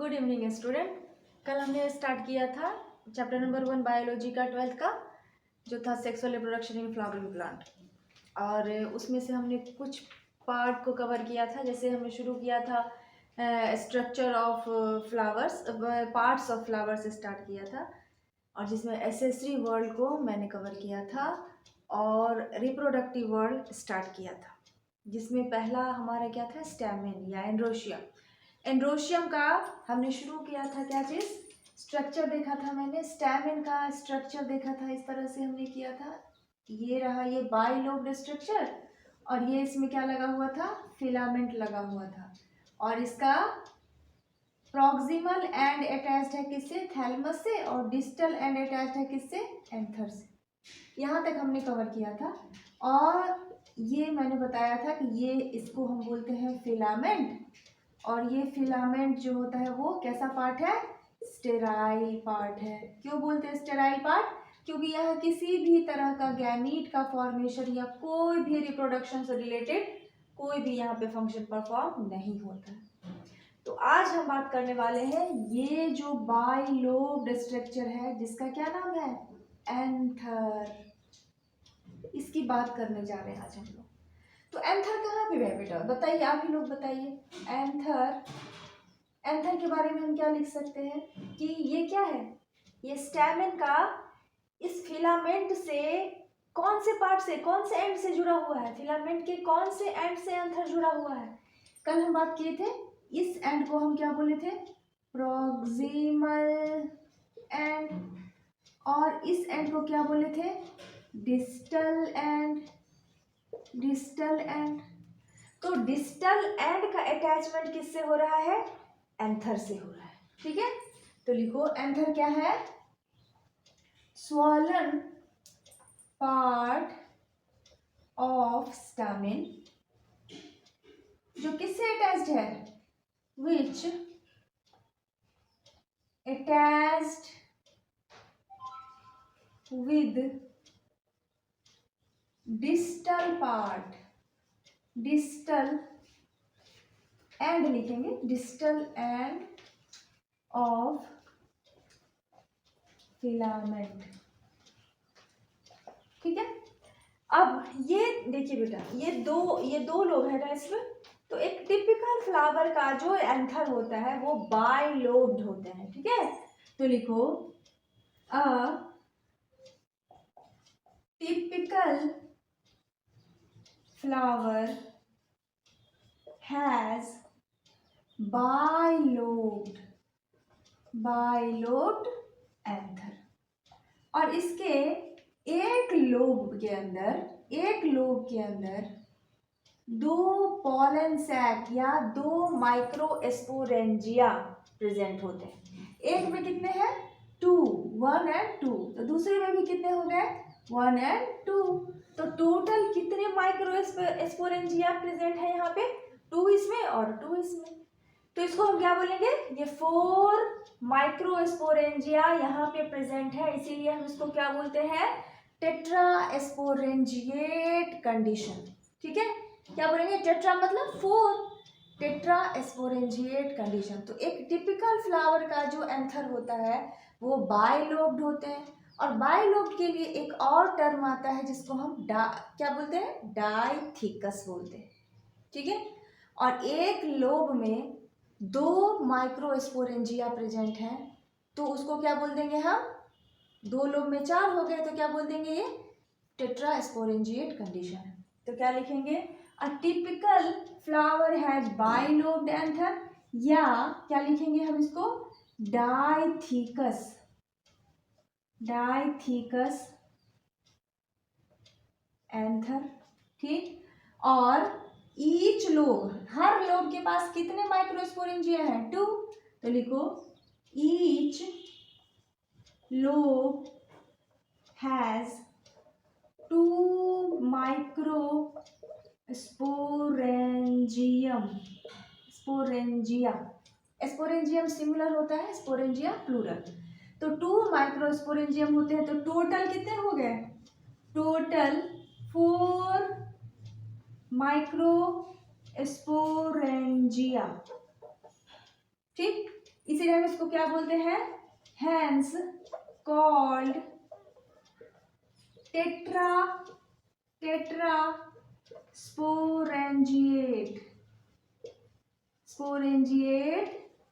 Good evening student. कल हमने start किया था चैप्टर नंबर 1 बायोलॉजी का 12th का, जो था sexual reproduction in flowering plant. और उसमें से हमने कुछ पार्ट को कवर किया था। जैसे हमने शुरू किया था structure of flowers, parts of flowers start किया था, और जिसमें एसेसरी वर्ल्ड को मैंने कवर किया था और रिप्रोडक्टिव वर्ल्ड स्टार्ट किया था, जिसमें पहला हमारा क्या था, स्टैमेन या एंड्रोशियम। एंड्रोशियम का हमने शुरू किया था, क्या चीज़, स्ट्रक्चर देखा था मैंने, स्टैमेन का स्ट्रक्चर देखा था। इस तरह से हमने किया था। ये रहा ये बाइलोब्ड स्ट्रक्चर, और ये इसमें क्या लगा हुआ था, फिलामेंट लगा हुआ था। और इसका प्रॉक्सिमल एंड अटैच्ड है किससे, थैलमस से, और डिस्टल एंड अटैच्ड है किससे, एंथर से। यहाँ तक हमने कवर किया था। और ये मैंने बताया था कि ये इसको हम बोलते हैं फिलामेंट, और ये फिलामेंट जो होता है वो कैसा पार्ट है, स्टेराइल पार्ट है। क्यों बोलते हैं स्टेराइल पार्ट, क्योंकि यह किसी भी तरह का गैमीट का फॉर्मेशन या कोई भी रिप्रोडक्शन से रिलेटेड कोई भी यहाँ पे फंक्शन परफॉर्म नहीं होता। तो आज हम बात करने वाले हैं ये जो बाइलोब्ड स्ट्रक्चर है, जिसका क्या नाम है, एंथर। इसकी बात करने जा रहे हैं आज हम लोग। तो एंथर कहाँ पे है बेटा, बताइए, आप ही लोग बताइए। एंथर, एंथर के बारे में हम क्या लिख सकते हैं कि ये क्या है, ये स्टैमेन का इस फिलामेंट से कौन से पार्ट से, कौन से एंड से जुड़ा हुआ है, फिलामेंट के कौन से एंड से एंथर जुड़ा हुआ है। कल हम बात किए थे, इस एंड को हम क्या बोले थे, प्रॉक्सिमल एंड, और इस एंड को क्या बोले थे, डिस्टल एंड, डिस्टल एंड। तो डिस्टल एंड का अटैचमेंट किससे हो रहा है, एंथर से हो रहा है। ठीक है, तो लिखो एंथर क्या है, स्वॉलन पार्ट ऑफ स्टामेन, जो किससे अटैच्ड है, which attached with distal part, distal end लिखेंगे, डिस्टल एंड ऑफ फिलामेंट। ठीक है, अब ये देखिए बेटा, ये दो लोग हैं ना इसमें। तो एक टिपिकल फ्लावर का जो एंथर होता है वो बाइलोब्ड होते हैं। ठीक है, तो लिखो a typical flower has bilobed, bilobed anther. और इसके एक लोब के अंदर, एक लोब के अंदर दो पॉलन सैक या दो माइक्रोस्पोरेंजिया प्रेजेंट होते हैं। एक में कितने हैं, 2, 1 एंड 2। तो दूसरे में भी कितने हो गए, 1 एंड 2। तो टोटल कितने माइक्रोस्पोरेंजिया प्रेजेंट है यहाँ पे, 2 इसमें और 2 इसमें। तो इसको हम क्या बोलेंगे, ये 4 माइक्रोस्पोरेंजिया यहाँ पे प्रेजेंट है, इसीलिए हम इसको क्या बोलते हैं, टेट्रास्पोरेंजिएट कंडीशन। ठीक है, क्या बोलेंगे, टेट्रा मतलब 4, टेट्रास्पोरेंजिएट कंडीशन। तो एक टिपिकल फ्लावर का जो एंथर होता है वो बाइलोब्ड होते हैं। और बाइलोब्ड के लिए एक और टर्म आता है जिसको हम क्या बोलते हैं, डाइथिकस बोलते हैं। ठीक है, और एक लोब में 2 माइक्रोस्पोरेंजिया प्रेजेंट हैं, तो उसको क्या बोल देंगे हम, 2 लोब में 4 हो गए, तो क्या बोल देंगे, ये टेट्रास्पोरेंजिएट कंडीशन है। तो क्या लिखेंगे, a typical flower has bilobed anther, या क्या लिखेंगे हम इसको, डाइथिकस, डाइथिकस एंथर। ठीक, और ईच लोब, हर लोब के पास कितने माइक्रोस्पोरेंजिया है, 2। तो लिखो each lobe has 2 microsporangium, sporangia, sporangium singular होता है, स्पोरेंजिया प्लूरल। तो 2 माइक्रोस्पोरेंजियम होते हैं। तो टोटल कितने हो गए, टोटल 4 माइक्रोस्पोरेंजिया। ठीक, इसे इसीलिए हम इसको क्या बोलते हैं, hence called tetrasporangiate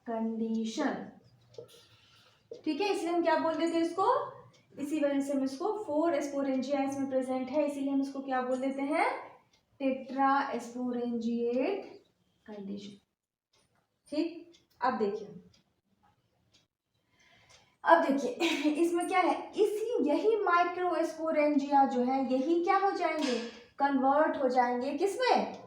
condition. ठीक है, इसलिए हम क्या बोलते थे इसको, इसी वजह से हम इसको 4 स्पोरेंजिया इसमें प्रेजेंट है, इसीलिए हम इसको क्या बोल देते हैं, टेट्रा स्पोरेंजिएट कंडीशन। ठीक, अब देखिए इसमें क्या है, यही माइक्रोस्पोरेंजिया जो है यही क्या हो जाएंगे, कन्वर्ट हो जाएंगे किसमें,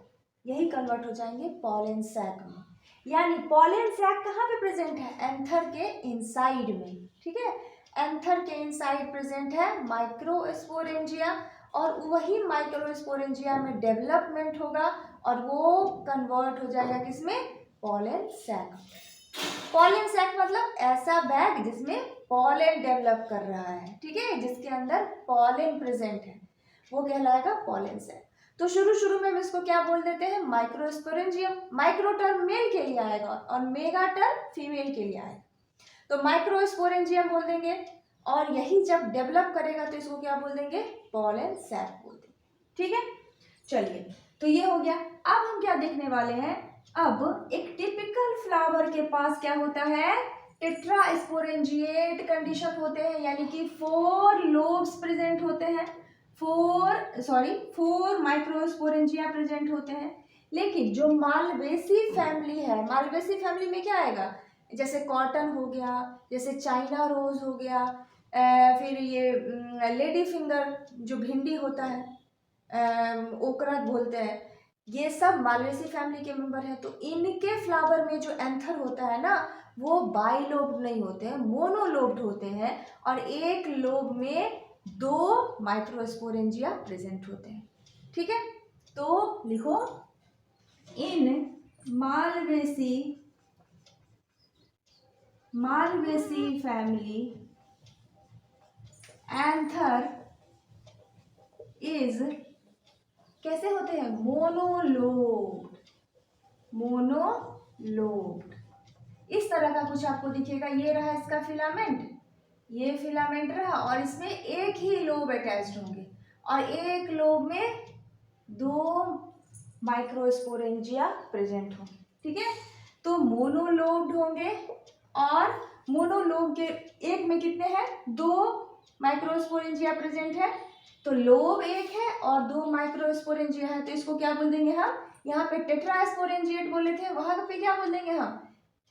यही कन्वर्ट हो जाएंगे पॉलन सैक में। यानी पॉलन सैक कहाँ पे प्रेजेंट है, एंथर के इनसाइड में। ठीक है, एंथर के इनसाइड प्रेजेंट है माइक्रोस्पोरेंजिया, और वही माइक्रोस्पोरेंजिया में डेवलपमेंट होगा और वो कन्वर्ट हो जाएगा किसमें, पॉलन सैक। पॉलन सैक मतलब ऐसा बैग जिसमें पॉलन डेवलप कर रहा है, ठीक है, जिसके अंदर पॉलन प्रेजेंट है, वो कहलाएगा पॉलन सैक। तो शुरू में हम इसको क्या बोल देते हैं, माइक्रोस्पोरेंजियम। माइक्रो टर्म मेल के लिए आएगा और मेगा टर्म फीमेल के लिए आएगा, तो माइक्रोस्पोरेंजियम बोल देंगे, और यही जब डेवलप करेगा तो इसको क्या बोल देंगे, पॉलन सैक बोल देंगे। ठीक है, चलिए, तो ये हो गया। अब हम क्या देखने वाले हैं, अब एक टिपिकल फ्लावर के पास क्या होता है, टेट्रा स्पोरेंजिएट कंडीशन होते हैं, यानी कि 4 लोब्स प्रेजेंट होते हैं, 4 माइक्रोस्पोरेंजिया प्रेजेंट होते हैं। लेकिन जो मालवेसी फैमिली है, मालवेसी फैमिली में क्या आएगा, जैसे कॉटन हो गया, जैसे चाइना रोज हो गया, फिर ये लेडी फिंगर जो भिंडी होता है, ओकरा बोलते हैं, ये सब मालवेसी फैमिली के मेंबर हैं। तो इनके फ्लावर में जो एंथर होता है ना, वो बाइलोब्ड नहीं होते हैं, मोनोलोब्ड होते हैं, और एक लोब में 2 माइक्रोस्पोरेंजिया प्रेजेंट होते हैं। ठीक है, तो लिखो, इन मालवेसी फैमिली एंथर इज कैसे होते हैं, मोनोलोब्ड। इस तरह का कुछ आपको दिखेगा, ये रहा इसका फिलामेंट, ये फिलामेंट रहा, और इसमें एक ही लोब अटैच्ड होंगे, और एक लोब में 2 माइक्रोस्पोरेंजिया प्रेजेंट होंगे। ठीक है, तो मोनोलोब्ड होंगे, और मोनोलोब के एक में कितने हैं, 2 माइक्रोस्पोरेंजिया प्रेजेंट है, तो लोब एक है और 2 माइक्रोस्पोरेंजिया है, तो इसको क्या बोल देंगे हम, यहाँ पे टेट्रास्पोरेंजिएट बोले थे, वहां पे क्या बोल देंगे हम,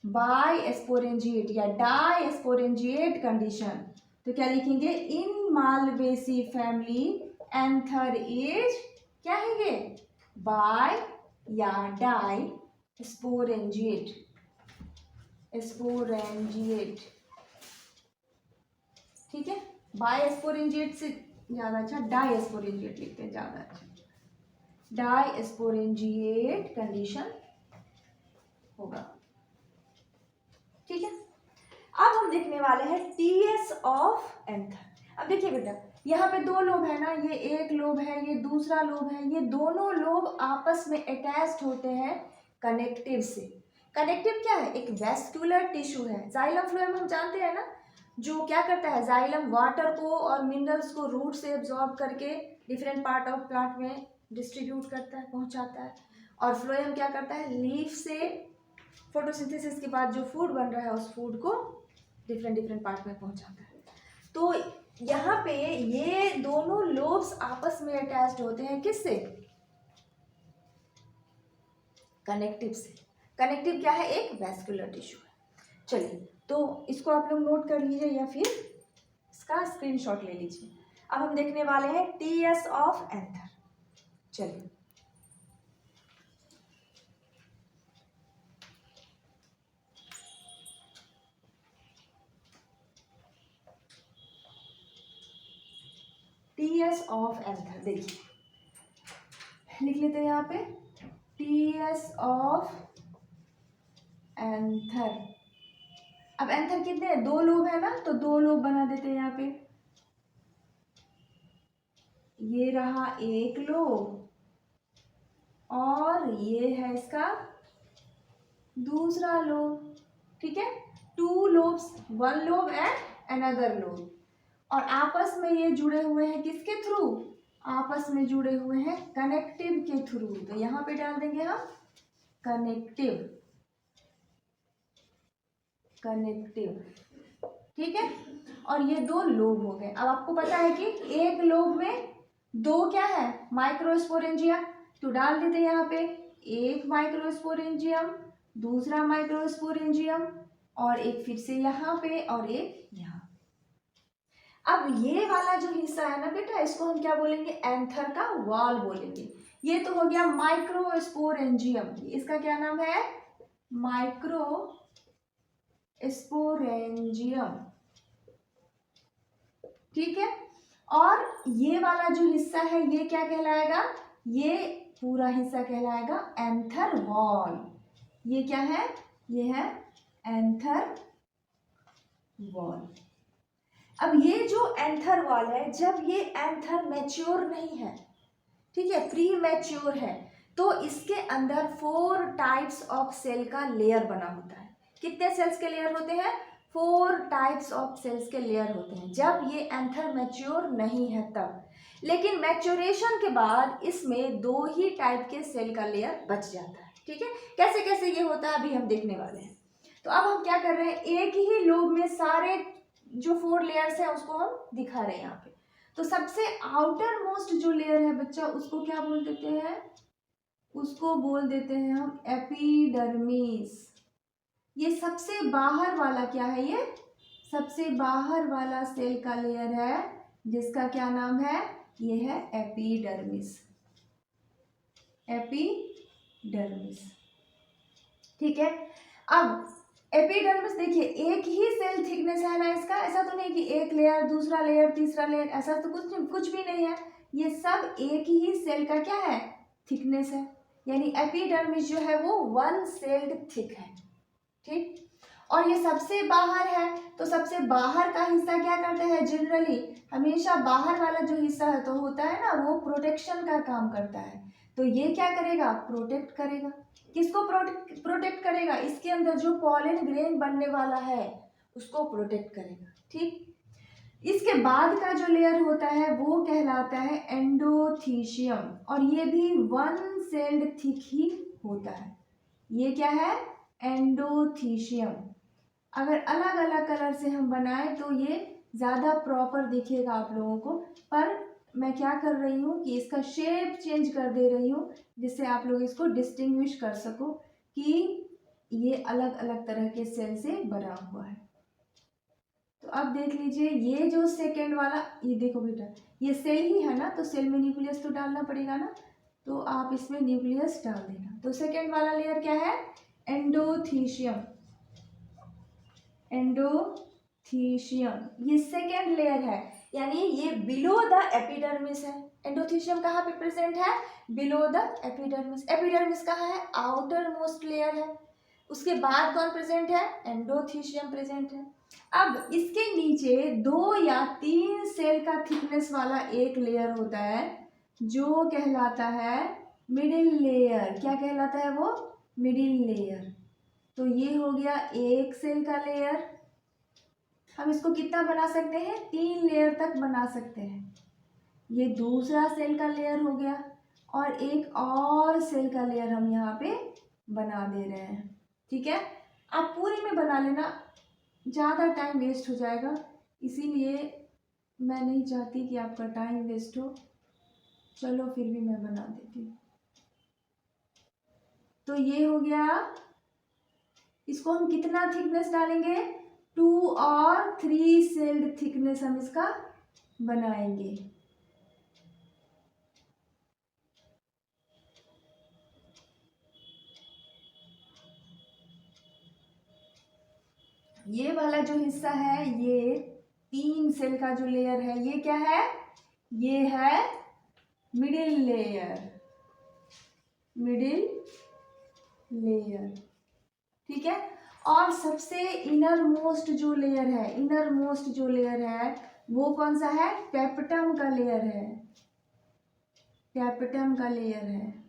बाइस्पोरेंजिएट या डाइस्पोरेंजिएट कंडीशन। तो क्या लिखेंगे, इन मालवेसी फैमिली एंथर इज क्या है, बाय या डाई स्पोरेंजिएट, ठीक है, बाइस्पोरेंजिएट से ज़्यादा अच्छा डाइस्पोरेंजिएट लिखते हैं, ज़्यादा अच्छा, डाइस्पोरेंजिएट कंडीशन होगा। ठीक है, अब हम देखने वाले हैं टीएस ऑफ एंथर। अब देखिए बेटा, यहाँ पे 2 लोब है ना, ये एक लोब है, ये दूसरा लोब है, ये दोनों लोब आपस में अटैच्ड होते हैं कनेक्टिव से। कनेक्टिव क्या है, एक वेस्कुलर टिश्यू है। जाइलम फ्लोएम हम जानते हैं ना, जो क्या करता है, जाइलम वाटर को और मिनरल्स को रूट से एब्जॉर्ब करके डिफरेंट पार्ट ऑफ प्लांट में डिस्ट्रीब्यूट करता है, पहुंचाता है, और फ्लोएम क्या करता है, लीफ से फोटोसिंथेसिस के बाद जो फूड बन रहा है उस फूड को डिफरेंट पार्ट में पहुंचाता है। तो यहाँ पे ये दोनों लोब्स आपस में अटैच्ड होते हैं किससे, कनेक्टिव से। कनेक्टिव क्या है, एक वेस्कुलर टिश्यू है। चलिए, तो इसको आप लोग नोट कर लीजिए या फिर इसका स्क्रीनशॉट ले लीजिए। अब हम देखने वाले हैं टीएस ऑफ एंथर। चलिए, टीएस ऑफ एंथर देखिए, लिख लेते हैं यहाँ पे टीएस ऑफ एंथर। अब एंथर कितने हैं, 2 लोब है ना, तो 2 लोब बना देते हैं यहाँ पे। ये रहा एक लोब और ये है इसका दूसरा लोब। ठीक है, 2 lobes, one lobe and another lobe, और आपस में ये जुड़े हुए हैं किसके थ्रू, आपस में जुड़े हुए हैं कनेक्टिव के थ्रू। तो यहाँ पे डाल देंगे हम कनेक्टिव, कनेक्टिव, ठीक है। और ये दो लोब हो गए। अब आपको पता है कि एक लोब में दो क्या है, माइक्रोस्पोरेंजिया, तो डाल देते हैं यहाँ पे एक माइक्रोस्पोरेंजियम, दूसरा माइक्रोस्पोरेंजियम, और एक फिर से यहाँ पे और एक यहाँ। अब ये वाला जो हिस्सा है ना बेटा, इसको हम क्या बोलेंगे, एंथर का वॉल बोलेंगे। ये तो हो गया माइक्रोस्पोरेंजियम, इसका क्या नाम है, माइक्रोस्पोरेंजियम, ठीक है। और ये वाला जो हिस्सा है ये क्या कहलाएगा, ये पूरा हिस्सा कहलाएगा एंथर वॉल। ये क्या है, ये है एंथर वॉल। अब ये जो एंथर वॉल है, जब ये एंथर मैच्योर नहीं है, ठीक है, प्री मैच्योर है, तो इसके अंदर 4 टाइप्स ऑफ सेल का लेयर बना होता है। कितने सेल्स के लेयर होते हैं, 4 टाइप्स ऑफ सेल्स के लेयर होते हैं जब ये एंथर मैच्योर नहीं है तब। लेकिन मैच्योरेशन के बाद इसमें 2 ही टाइप के सेल का लेयर बच जाता है, ठीक है। कैसे कैसे ये होता है अभी हम देखने वाले हैं। तो अब हम क्या कर रहे हैं, एक ही लोब में सारे जो 4 लेयर्स हैं उसको हम दिखा रहे हैं यहाँ पे। तो सबसे आउटर मोस्ट जो लेयर है बच्चा, उसको क्या बोल देते हैं, उसको बोल देते हैं हम एपिडर्मिस। ये सबसे बाहर वाला क्या है, ये सबसे बाहर वाला सेल का लेयर है जिसका क्या नाम है, ये है एपिडर्मिस, एपिडर्मिस, ठीक है। अब एपिडर्मिस देखिए एक ही सेल थिकनेस है ना इसका, ऐसा तो नहीं कि एक लेयर दूसरा लेयर तीसरा लेयर, ऐसा तो कुछ भी नहीं है। ये सब एक ही सेल का क्या है, थिकनेस है। यानी एपिडर्मिस जो है वो 1 सेल्ड थिक है, ठीक। और ये सबसे बाहर है, तो सबसे बाहर का हिस्सा क्या करता है, जनरली हमेशा बाहर वाला जो हिस्सा है तो होता है ना, वो प्रोटेक्शन का काम करता है। तो ये क्या करेगा, प्रोटेक्ट करेगा। किसको प्रोटेक्ट करेगा, इसके अंदर जो पॉलन ग्रेन बनने वाला है उसको प्रोटेक्ट करेगा, ठीक। इसके बाद का जो लेयर होता है वो कहलाता है एंडोथीशियम, और ये भी 1 सेल्ड थिक ही होता है। ये क्या है, एंडोथीशियम। अगर अलग अलग कलर से हम बनाएं तो ये ज़्यादा प्रॉपर दिखेगा आप लोगों को, पर मैं क्या कर रही हूँ कि इसका शेप चेंज कर दे रही हूँ जिससे आप लोग इसको डिस्टिंग्विश कर सको कि ये अलग अलग तरह के सेल से बना हुआ है। तो अब देख लीजिए ये जो सेकेंड वाला, ये देखो बेटा ये सेल ही है ना, तो सेल में न्यूक्लियस तो डालना पड़ेगा ना, तो आप इसमें न्यूक्लियस डाल देना। तो सेकेंड वाला लेयर क्या है, एंडोथीशियम, एंडोथीशियम ये सेकेंड लेयर है, यानी ये बिलो द एपिडर्मिस है। एंडोथीशियम कहाँ पे प्रेजेंट है, बिलो द एपिडर्मिस। एपिडर्मिस कहाँ है, आउटर मोस्ट लेयर है। उसके बाद कौन प्रेजेंट है, एंडोथीशियम प्रेजेंट है। अब इसके नीचे 2 या 3 सेल का थिकनेस वाला एक लेयर होता है जो कहलाता है मिडिल लेयर। क्या कहलाता है वो, मिडिल लेयर। तो ये हो गया 1 सेल का लेयर। हम इसको कितना बना सकते हैं, 3 लेयर तक बना सकते हैं। ये दूसरा सेल का लेयर हो गया, और एक और सेल का लेयर हम यहाँ पे बना दे रहे हैं, ठीक है। आप पूरी में बना लेना, ज़्यादा टाइम वेस्ट हो जाएगा, इसीलिए मैं नहीं चाहती कि आपका टाइम वेस्ट हो। चलो फिर भी मैं बना देती हूँ। तो ये हो गया, इसको हम कितना थिकनेस डालेंगे, 2 और 3 सेल्ड थिकनेस हम इसका बनाएंगे। ये वाला जो हिस्सा है, ये 3 सेल का जो लेयर है, ये क्या है, ये है मिडिल लेयर, मिडिल लेयर, ठीक है। और सबसे इनर मोस्ट जो लेयर है, इनर मोस्ट जो लेयर है वो कौन सा है, पेप्टम का लेयर है, पेप्टम का लेयर है।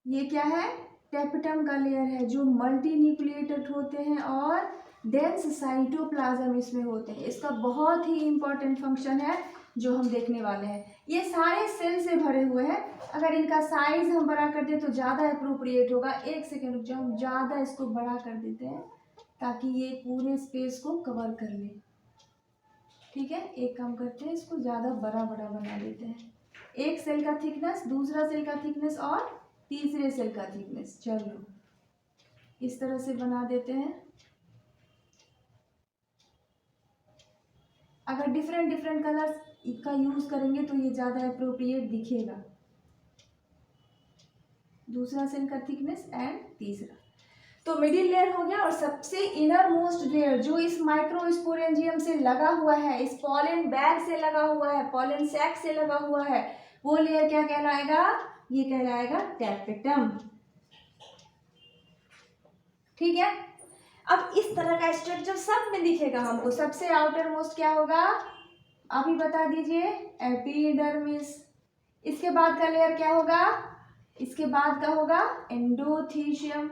ये क्या है, टैपेटम का लेयर है जो मल्टी न्यूक्लिएटेड होते हैं और डेंस साइटोप्लाज्म इसमें होते हैं। इसका बहुत ही इम्पोर्टेंट फंक्शन है जो हम देखने वाले हैं। ये सारे सेल से भरे हुए हैं। अगर इनका साइज हम बड़ा कर दें तो ज़्यादा अप्रोप्रिएट होगा। एक सेकेंड रुक जाओ, हम ज़्यादा इसको बड़ा कर देते हैं ताकि ये पूरे स्पेस को कवर कर ले। ठीक है, एक काम करते हैं, इसको ज़्यादा बड़ा बना देते हैं। एक सेल का थिकनेस, दूसरा सेल का थिकनेस और तीसरे सेल का थिकनेस, चलो इस तरह से बना देते हैं। अगर डिफरेंट कलर्स का यूज़ करेंगे तो ये ज़्यादा अप्रोप्रिएट दिखेगा। दूसरा सेल का थिकनेस एंड तीसरा। तो मिडिल लेयर हो गया। और सबसे इनर मोस्ट लेयर जो इस माइक्रोस्पोरेंजियम से लगा हुआ है, इस पॉलन बैग से लगा हुआ है, पॉलन सैक से लगा हुआ है, वो लेयर क्या कहलाएगा, ये कहलाएगा टैपेटम। ठीक है, अब इस तरह का स्ट्रक्चर सब में दिखेगा हमको। सबसे आउटर मोस्ट क्या होगा, आप ही बता दीजिए, एपिडर्मिस। इसके बाद का लेयर क्या होगा, इसके बाद का होगा एंडोथीशियम।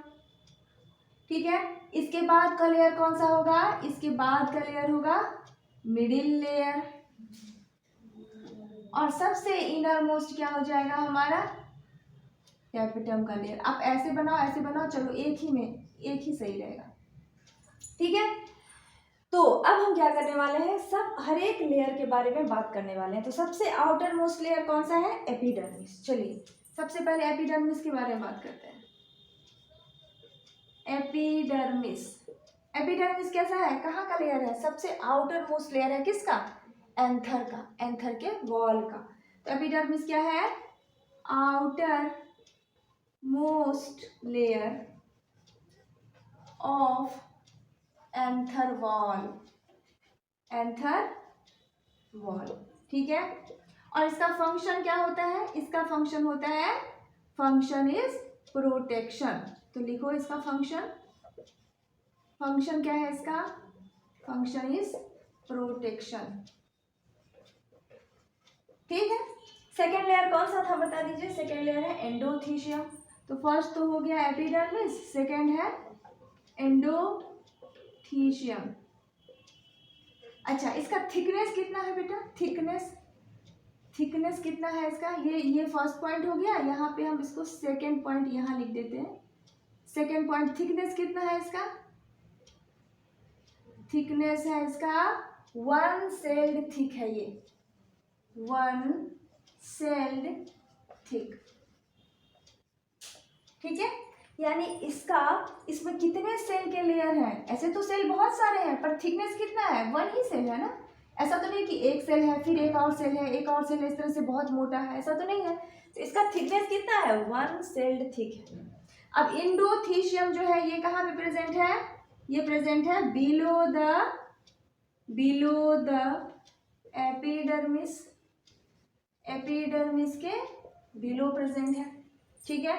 ठीक है, इसके बाद का लेयर कौन सा होगा, इसके बाद का लेयर होगा मिडिल लेयर। और सबसे इनर मोस्ट क्या हो जाएगा हमारा, टैपेटम का लेयर। आप ऐसे बनाओ, चलो एक ही सही रहेगा। ठीक है, तो अब हम क्या करने वाले हैं, सब हर एक लेयर के बारे में बात करने वाले हैं। तो सबसे आउटर मोस्ट लेयर कौन सा है, एपिडर्मिस। चलिए सबसे पहले एपिडर्मिस के बारे में बात करते हैं। एपिडर्मिस, एपिडर्मिस कैसा है, कहाँ का लेयर है, सबसे आउटर मोस्ट लेयर है किसका, एंथर का, एंथर के वॉल का। तो एपिडर्मिस क्या है, outer most layer of anther wall, anther wall. ठीक है, और इसका फंक्शन क्या होता है, इसका फंक्शन होता है, फंक्शन इज प्रोटेक्शन। तो लिखो इसका फंक्शन, फंक्शन क्या है इसका, फंक्शन इज प्रोटेक्शन। ठीक है, सेकेंड लेयर कौन सा था बता दीजिए, सेकेंड लेयर है एंडोथीशियम। तो फर्स्ट तो हो गया एपिडर्मिस, सेकेंड है एंडोथीशियम। अच्छा, इसका थिकनेस कितना है बेटा, थिकनेस कितना है इसका, ये फर्स्ट पॉइंट हो गया। यहाँ पे हम इसको सेकेंड पॉइंट यहाँ लिख देते हैं। सेकेंड पॉइंट, थिकनेस कितना है इसका, थिकनेस है इसका 1 सेल्ड थिक है, ये 1 सेल्ड थिक। ठीक है, यानी इसमें कितने सेल के लेयर हैं, ऐसे तो सेल बहुत सारे हैं पर थिकनेस कितना है, 1 ही सेल है ना। ऐसा तो नहीं कि एक सेल है फिर एक और सेल है, एक और सेल इस तरह से बहुत मोटा है, ऐसा तो नहीं है। तो इसका थिकनेस कितना है, 1 सेल्ड थिक है। अब एंडोथीशियम जो है ये कहाँ पे प्रेजेंट है, ये प्रेजेंट है बिलो द एपिडर्मिस, एपिडर्मिस के बिलो प्रेजेंट है। ठीक है,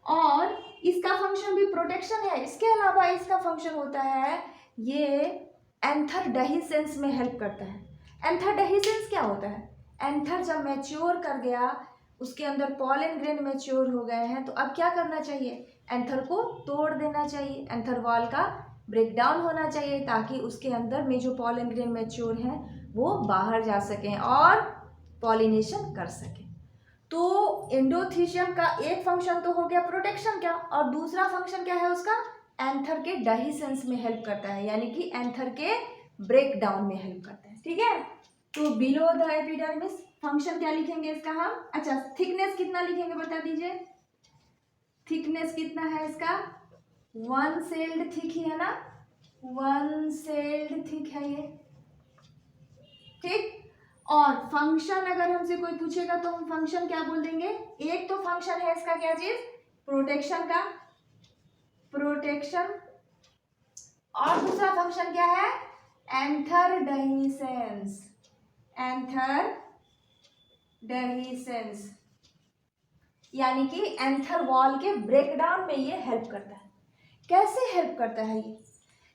और इसका फंक्शन भी प्रोटेक्शन है। इसके अलावा इसका फंक्शन होता है, ये एंथर डेहिसेंस में हेल्प करता है। एंथर डेहिसेंस क्या होता है, एंथर जब मैच्योर कर गया, उसके अंदर पॉलन ग्रेन मैच्योर हो गए हैं, तो अब क्या करना चाहिए, एंथर को तोड़ देना चाहिए, एंथर वॉल का ब्रेक डाउन होना चाहिए ताकि उसके अंदर में जो पॉलन ग्रेन मैच्योर हैं वो बाहर जा सकें और पॉलिनेशन कर सकें। तो एंडोथीशियम का एक फंक्शन तो हो गया प्रोटेक्शन का, और दूसरा फंक्शन क्या है उसका, एंथर के डेहिसेंस में हेल्प करता है, यानी कि एंथर के ब्रेक डाउन में हेल्प करता है। ठीक है, तो बिलो द एपिडर्मिस फंक्शन क्या लिखेंगे इसका हम, अच्छा थिकनेस कितना लिखेंगे बता दीजिए, थिकनेस कितना है इसका, 1 सेल्ड थिक ही है ना, 1 सेल्ड थिक है ये। ठीक, और फंक्शन अगर हमसे कोई पूछेगा तो हम फंक्शन क्या बोल देंगे, एक तो फंक्शन है इसका क्या चीज, प्रोटेक्शन का, प्रोटेक्शन, और दूसरा फंक्शन क्या है, एंथर डेहिसेंस, एंथर डेहिसेंस, यानी कि एंथर वॉल के ब्रेकडाउन में ये हेल्प करता है। कैसे हेल्प करता है ये,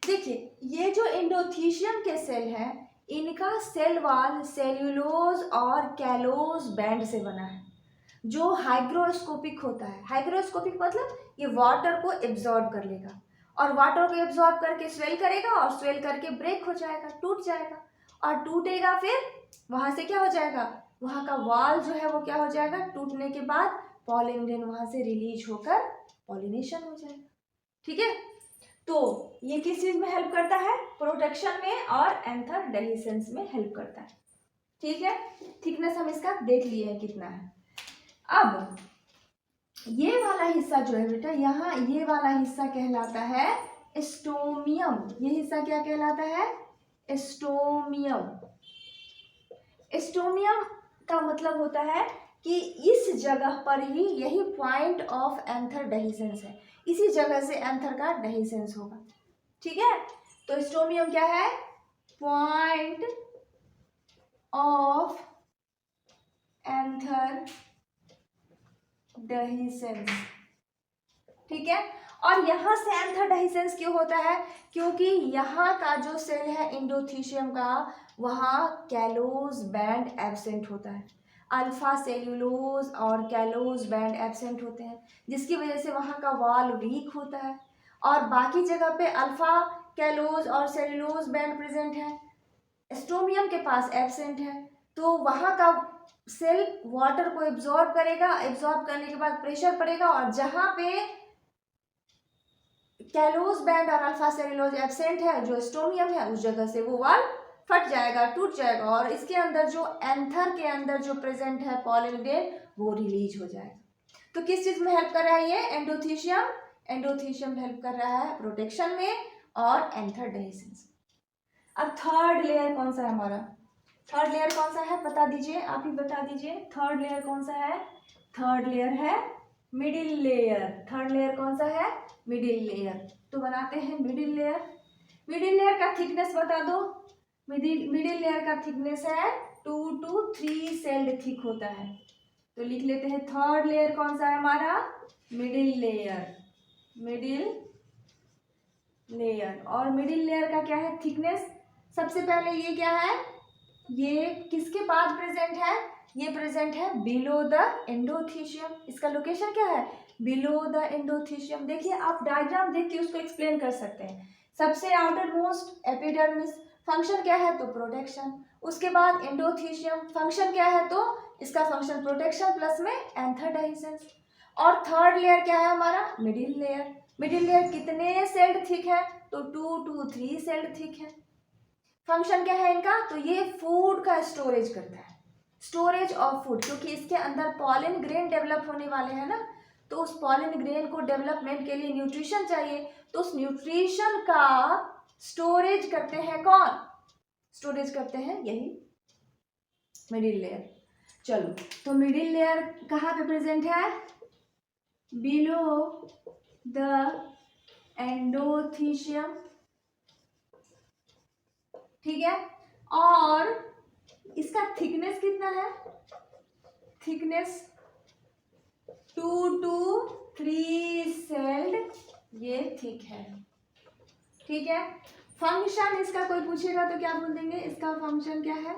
देखिए ये जो एंडोथीशियम के सेल है, इनका सेल वॉल सेल्यूलोज और कैलोज बैंड से बना है। जो हाइग्रोस्कोपिक होता है, हाइग्रोस्कोपिक मतलब ये वाटर को एब्जॉर्ब कर लेगा और वाटर को एब्जॉर्ब करके स्वेल करेगा और स्वेल करके ब्रेक हो जाएगा, टूट जाएगा और टूटेगा, फिर वहां से क्या हो जाएगा, वहां का वॉल जो है वो क्या हो जाएगा, टूटने के बाद पॉलन ग्रेन वहां से रिलीज होकर पॉलिनेशन हो जाएगा। ठीक है, तो ये किस चीज में हेल्प करता है, प्रोटेक्शन में और एंथर डेहिसेंस में हेल्प करता है। ठीक है, थिकनेस हम इसका देख लिए है कितना है। अब ये वाला हिस्सा जो है बेटा, यहाँ ये वाला हिस्सा कहलाता है स्टोमियम। ये हिस्सा क्या कहलाता है, स्टोमियम। स्टोमियम का मतलब होता है कि इस जगह पर ही, यही पॉइंट ऑफ एंथर डेहिसेंस है, इसी जगह से एंथर का डेहिसेंस होगा। ठीक है, तो स्टोमियम क्या है, पॉइंट ऑफ एंथर डेहिसेंस। ठीक है, और यहां से एंथर डेहिसेंस क्यों होता है, क्योंकि यहाँ का जो सेल है इंडोथीशियम का, वहाँ कैलोज बैंड एब्सेंट होता है, अल्फा सेल्यूलोज और कैलोज बैंड एब्सेंट होते हैं, जिसकी वजह से वहाँ का वॉल वीक होता है। और बाकी जगह पे अल्फा कैलोज और सेल्यूलोज बैंड प्रेजेंट है, स्टोमियम के पास एब्सेंट है, तो वहाँ का सेल वाटर को एब्जॉर्ब करेगा, एब्जॉर्ब करने के बाद प्रेशर पड़ेगा और जहाँ पे कैलोज बैंड और अल्फा सेल्यूलोज एब्सेंट है, जो स्टोमियम है, उस जगह से वो वॉल फट जाएगा, टूट जाएगा और इसके अंदर जो एंथर के अंदर जो प्रेजेंट है पॉलन ग्रेन, वो रिलीज हो जाएगा। तो किस चीज में हेल्प कर रहा है ये, एंडोथीशियम। एंडोथीशियम हेल्प कर रहा है प्रोटेक्शन में और एंथर डेहिसेंस। अब थर्ड लेयर कौन सा है हमारा, थर्ड लेयर कौन सा है बता दीजिए, आप ही बता दीजिए, थर्ड लेयर कौन सा है, थर्ड लेयर है मिडिल लेयर। थर्ड लेयर कौन सा है, मिडिल लेयर। तो बनाते हैं मिडिल लेयर। मिडिल लेयर का थिकनेस बता दो, मिडिल लेयर का थिकनेस है 2 to 3 सेल्ड थिक होता है। तो लिख लेते हैं थर्ड लेयर कौन सा है हमारा, मिडिल लेयर, मिडिल लेयर। और मिडिल लेयर का क्या है थिकनेस, सबसे पहले ये क्या है, ये किसके पास प्रेजेंट है, ये प्रेजेंट है बिलो द एंडोथीशियम। इसका लोकेशन क्या है, बिलो द एंडोथीशियम। देखिए आप डायग्राम देख के उसको एक्सप्लेन कर सकते हैं। सबसे आउटर मोस्ट एपिडर्मिस, फंक्शन क्या है तो प्रोटेक्शन। उसके बाद एंडोथीशियम, फंक्शन क्या है तो इसका फंक्शन प्रोटेक्शन प्लस में एंथर डेहिसेंस। और थर्ड लेयर क्या है हमारा, मिडिल लेयर। मिडिल लेयर कितने सेल्ड थिक है तो 2 to 3 सेल्ड थिक है। फंक्शन क्या है इनका, तो ये फूड का स्टोरेज करता है, स्टोरेज ऑफ फूड, क्योंकि इसके अंदर पॉलन ग्रेन डेवलप होने वाले हैं ना, तो उस पॉलन ग्रेन को डेवलपमेंट के लिए न्यूट्रिशन चाहिए, तो उस न्यूट्रिशन का स्टोरेज करते हैं कौन, स्टोरेज करते हैं यही मिडिल लेयर। चलो, तो मिडिल लेयर कहाँ पे प्रेजेंट है, बिलो द एंडोथीशियम। ठीक है, और इसका थिकनेस कितना है, थिकनेस 2 to 3 सेल्ड ये थिक है। ठीक है, फंक्शन इसका कोई पूछेगा तो क्या बोल देंगे, इसका फंक्शन क्या है,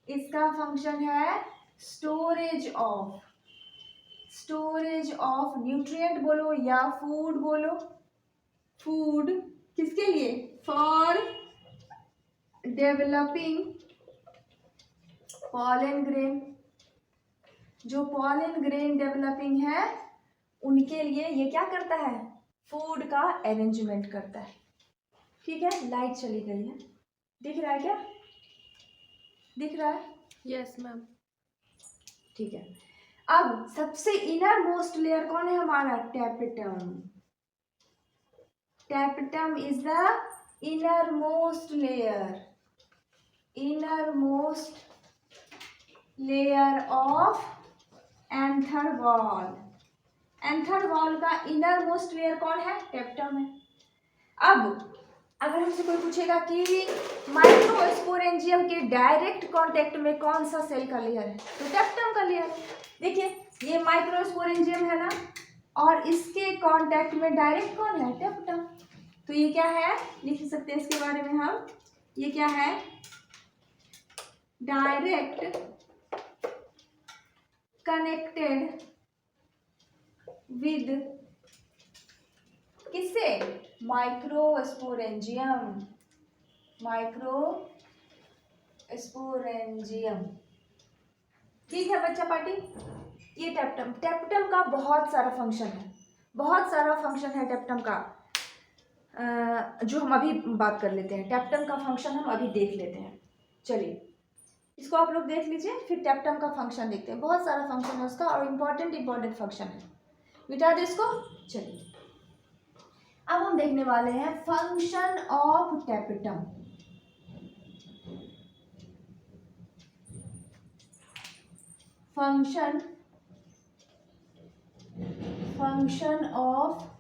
इसका फंक्शन है storage of, storage of nutrient बोलो या फूड बोलो, फूड किसके लिए, फॉर डेवलपिंग पॉलन ग्रेन। जो पॉलन ग्रेन डेवलपिंग है उनके लिए ये क्या करता है, फूड का अरेंजमेंट करता है। ठीक है, लाइट चली गई है, दिख रहा है क्या, दिख रहा है, यस मैम। ठीक है। अब सबसे इनर मोस्ट लेयर कौन है हमारा, tapetum. Tapetum is the inner most layer, inner most layer of anther wall. Anther wall का इनर मोस्ट लेयर कौन है, टैपेटम है। अब अगर हमसे कोई पूछेगा कि माइक्रोस्पोरेंजियम के डायरेक्ट कांटेक्ट में कौन सा सेल का लेयर है, तो टैपेटम का लेयर। देखिए ये माइक्रोस्पोरेंजियम है ना, और इसके कांटेक्ट में डायरेक्ट कौन है, टैपेटम। तो ये क्या है, लिख सकते हैं इसके बारे में हम, ये क्या है, डायरेक्ट कनेक्टेड विद किससे? Microsporangium, microsporangium. ठीक है बच्चा पार्टी, ये टेप्टम, टेप्टम का बहुत सारा फंक्शन है, बहुत सारा फंक्शन है टेप्टम का, जो हम अभी बात कर लेते हैं। टेप्टम का फंक्शन हम अभी देख लेते हैं। चलिए इसको आप लोग देख लीजिए, फिर टेप्टम का फंक्शन देखते हैं। बहुत सारा फंक्शन है उसका और इम्पोर्टेंट फंक्शन है। मिटा दो इसको। चलिए अब हम देखने वाले हैं फंक्शन ऑफ टेप्टम। फंक्शन ऑफ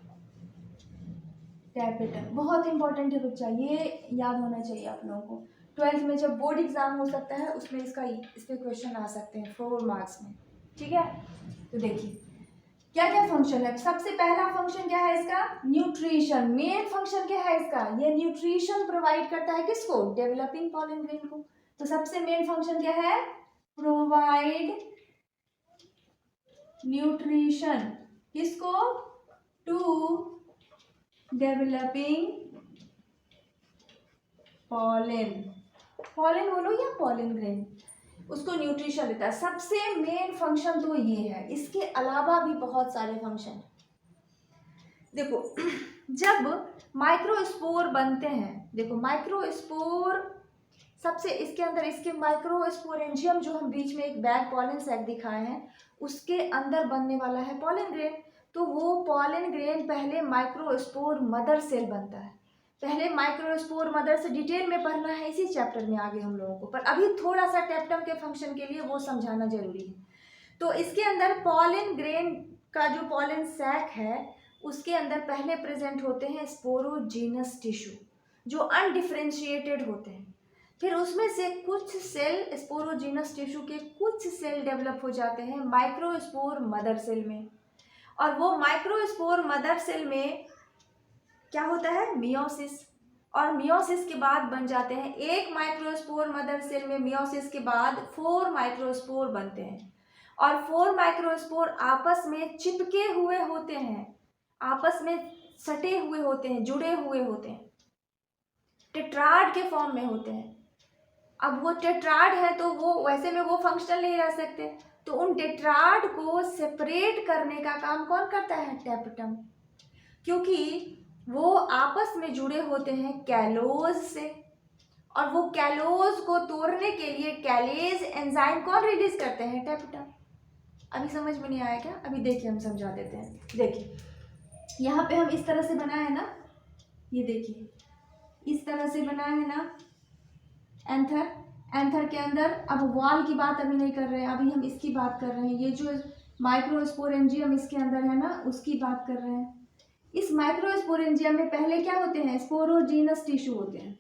टेप्टम बहुत इंपॉर्टेंट है बच्चा, ये याद होना चाहिए आप लोगों को। 12th में जब बोर्ड एग्जाम हो सकता है उसमें इस पे क्वेश्चन आ सकते हैं 4 मार्क्स में। ठीक है, तो देखिए क्या क्या फंक्शन है। सबसे पहला फंक्शन क्या है इसका? न्यूट्रिशन। मेन फंक्शन क्या है इसका? ये न्यूट्रिशन प्रोवाइड करता है किसको? डेवलपिंग पॉलन ग्रेन को। तो सबसे मेन फंक्शन क्या है? प्रोवाइड न्यूट्रिशन किसको? टू डेवलपिंग पॉलन, पॉलन बोलो या पॉलन ग्रेन, उसको न्यूट्रिशन देता है। सबसे मेन फंक्शन तो ये है, इसके अलावा भी बहुत सारे फंक्शन। देखो जब माइक्रोस्पोर बनते हैं, देखो माइक्रोस्पोर सबसे इसके अंदर, इसके माइक्रोस्पोरेंजियम जो हम बीच में एक बैग पॉलन सैक दिखाए हैं उसके अंदर बनने वाला है पॉलन ग्रेन। तो वो पॉलन ग्रेन पहले माइक्रोस्पोर मदर सेल बनता है। पहले माइक्रोस्पोर मदर से डिटेल में पढ़ना है इसी चैप्टर में आगे हम लोगों को, पर अभी थोड़ा सा टेप्टम के फंक्शन के लिए वो समझाना जरूरी है। तो इसके अंदर पॉलन ग्रेन का जो पॉलन सैक है उसके अंदर पहले प्रेजेंट होते हैं स्पोरोजीनस टिश्यू जो अनडिफरेंशिएटेड होते हैं। फिर उसमें से कुछ सेल, स्पोरोजीनस टिश्यू के कुछ सेल डेवलप हो जाते हैं माइक्रोस्पोर मदर सेल में, और वो माइक्रोस्पोर मदर सेल में क्या होता है? मियोसिस। और मियोसिस के बाद बन जाते हैं एक माइक्रोस्पोर मदर सेल में, मियोसिस के बाद 4 माइक्रोस्पोर बनते हैं, और 4 माइक्रोस्पोर आपस में चिपके हुए होते हैं, आपस में सटे हुए होते हैं, जुड़े हुए होते हैं, टेट्राड के फॉर्म में होते हैं। अब वो टेट्राड है तो वो वैसे में वो फंक्शनल नहीं रह सकते, तो उन टेट्राड को सेपरेट करने का काम कौन करता है? टेप्टम, क्योंकि वो आपस में जुड़े होते हैं कैलोज से, और वो कैलोज को तोड़ने के लिए कैलेज एंजाइम कौन रिलीज करते हैं? टेप्टम। अभी समझ में नहीं आया क्या? अभी देखिए हम समझा देते हैं। देखिए यहाँ पे हम इस तरह से बनाए हैं ना, ये देखिए इस तरह से बनाए हैं ना एंथर, एंथर के अंदर, अब वॉल की बात अभी नहीं कर रहे हैं, अभी हम इसकी बात कर रहे हैं। ये जो माइक्रोस्पोरेंजियम इसके अंदर है ना उसकी बात कर रहे हैं। इस माइक्रोस्पोरेंजियम में पहले क्या होते हैं? स्पोरोजीनस टिश्यू होते हैं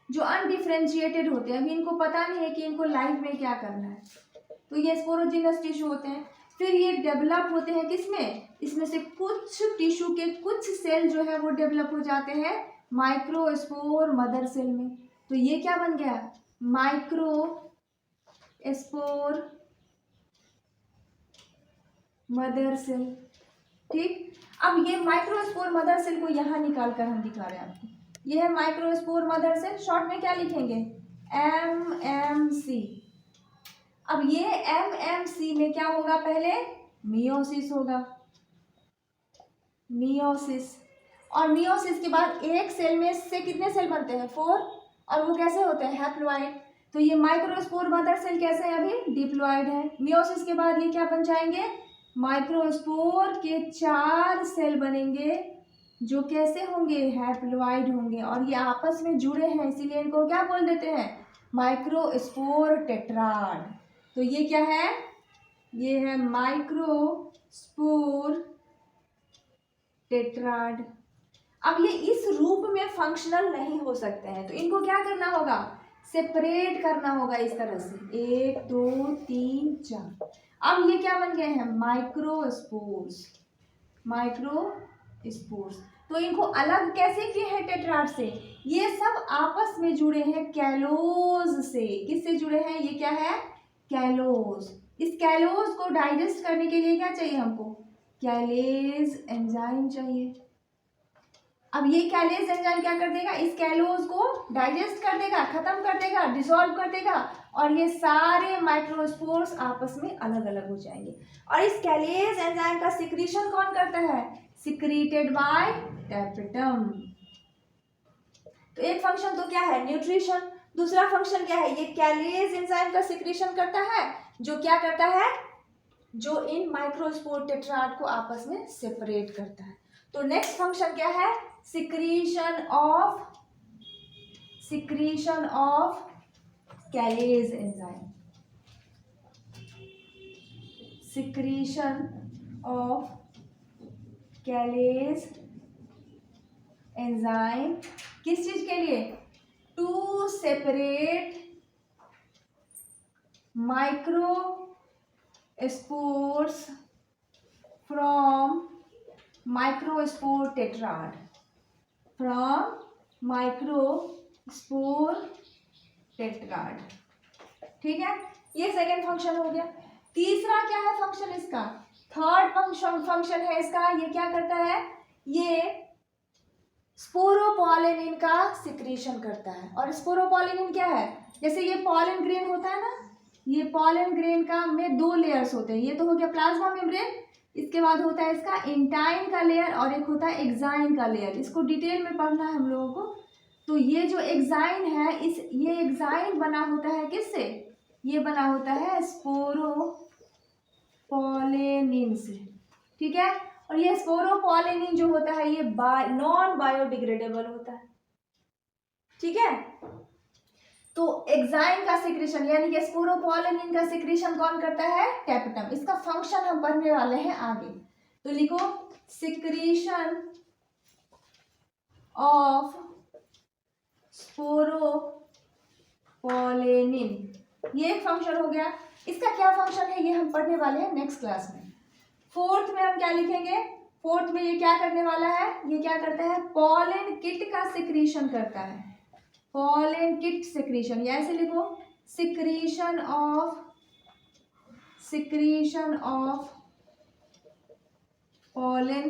जो अनडिफरेंशिएटेड होते हैं। अभी इनको पता नहीं है कि इनको लाइफ में क्या करना है, तो ये स्पोरोजीनस टिश्यू होते हैं। फिर ये डेवलप होते हैं किसमें? इसमें से कुछ टिश्यू के कुछ सेल जो है वो डेवलप हो जाते हैं माइक्रोस्पोर मदर सेल में। तो ये क्या बन गया? Microspore mother cell. ठीक, अब ये माइक्रोस्पोर मदर सेल को यहाँ निकाल कर हम दिखा रहे हैं आपको। ये है माइक्रोस्पोर मदर सेल, शॉर्ट में क्या लिखेंगे? MMC। अब ये MMC में क्या होगा? पहले मियोसिस होगा, मियोसिस, और मियोसिस के बाद एक सेल में से कितने सेल बनते हैं? 4, और वो कैसे होते हैं? हैप्लॉइड। तो ये माइक्रोस्पोर मदर सेल कैसे है? अभी डिप्लॉइड है। मियोसिस के बाद ये क्या बन जाएंगे? माइक्रोस्पोर के 4 सेल बनेंगे जो कैसे होंगे? हैप्लॉइड होंगे, और ये आपस में जुड़े हैं इसीलिए इनको क्या बोल देते हैं? Microspore tetrad. तो ये क्या है? ये है माइक्रोस्पोर टेट्राड। अब ये इस रूप में फंक्शनल नहीं हो सकते हैं, तो इनको क्या करना होगा? सेपरेट करना होगा इस तरह से, 1 2 3 4। अब ये क्या बन गए हैं? Microspores, microspores. तो इनको अलग कैसे किए हैं टेट्राड से? ये सब आपस में जुड़े हैं कैलोज से। किससे जुड़े हैं? ये क्या है? कैलोज। इस कैलोज को डाइजेस्ट करने के लिए क्या चाहिए हमको? कैलेज एंजाइम चाहिए। अब ये कैलेज एंजाइम क्या कर देगा? इस कैलोज को डाइजेस्ट कर देगा, खत्म कर देगा, डिसॉल्व कर देगा और ये सारे माइक्रोस्पोर्स आपस में अलग अलग हो जाएंगे। और इस कैलेज एंजाइम का सिक्रीशन कौन करता है? Secreted by tapetum. तो एक फंक्शन तो क्या है? न्यूट्रिशन। दूसरा फंक्शन क्या है? ये कैलेज एंजाइम का सिक्रीशन करता है, जो क्या करता है? जो इन माइक्रोस्पोर टेट्राड को आपस में सेपरेट करता है। तो नेक्स्ट फंक्शन क्या है? Secretion of callase enzyme. Secretion of callase enzyme किस चीज के लिए? To separate micro spores from microspore tetrad, from microspore tetrad। ठीक है, ये सेकेंड फंक्शन हो गया। तीसरा क्या है फंक्शन इसका? थर्ड फंक्शन है इसका, ये क्या करता है? ये स्पोरोपॉलिनिन का सिक्रीशन करता है। और स्पोरोपॉलिनिन क्या है? जैसे ये पॉलन ग्रेन होता है ना, ये पॉलन ग्रेन का में दो लेयर्स होते हैं। ये तो हो गया प्लाज्मा मेम्ब्रेन, इसके बाद होता है इसका इंटाइन का लेयर और एक होता है एक्साइन का लेयर। इसको डिटेल में पढ़ना है हम लोगों को। तो ये जो एक्साइन है, ये एक्साइन बना होता है किससे? ये बना होता है स्पोरोपॉलिनिन से। ठीक है, और ये स्पोरोपॉलिनिन जो होता है ये नॉन बायोडिग्रेडेबल होता है। ठीक है, तो एक्साइन का सिक्रीशन यानी कि स्पोरोपॉलिनिन का सिक्रीशन कौन करता है? टैपेटम। इसका फंक्शन हम पढ़ने वाले हैं आगे। तो लिखो सिक्रीशन ऑफ स्पोरोपॉलिनिन, ये एक फंक्शन हो गया। इसका क्या फंक्शन है ये हम पढ़ने वाले हैं नेक्स्ट क्लास में। फोर्थ में हम क्या लिखेंगे? फोर्थ में ये क्या करने वाला है? ये क्या करता है? पॉलन किट का सिक्रीशन करता है। पॉलन किट सिक्रीशन, या ऐसे लिखो सिक्रीशन ऑफ पॉलन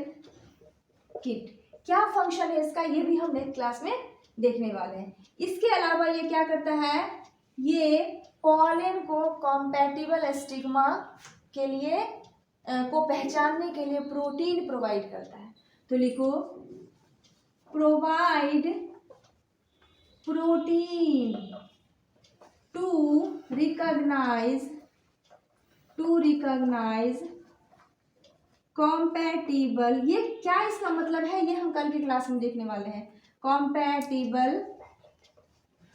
किट। क्या फंक्शन है इसका ये भी हम नेक्स्ट क्लास में देखने वाले हैं। इसके अलावा ये क्या करता है? ये पॉलन को कॉम्पैटिबल स्टिग्मा के लिए को पहचानने के लिए प्रोटीन प्रोवाइड करता है। तो लिखो provide protein to recognise compatible. ये क्या इसका मतलब है ये हम कल की क्लास में देखने वाले हैं। Compatible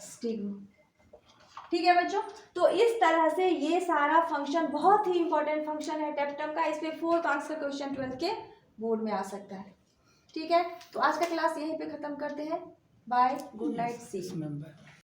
stigma. ठीक है बच्चों, तो इस तरह से ये सारा फंक्शन बहुत ही इंपॉर्टेंट फंक्शन है टैपेटम का। इस पे 4 मार्क्स का क्वेश्चन 12th के बोर्ड में आ सकता है। ठीक है, तो आज का क्लास यहीं पे खत्म करते हैं। Bye, good night, see you.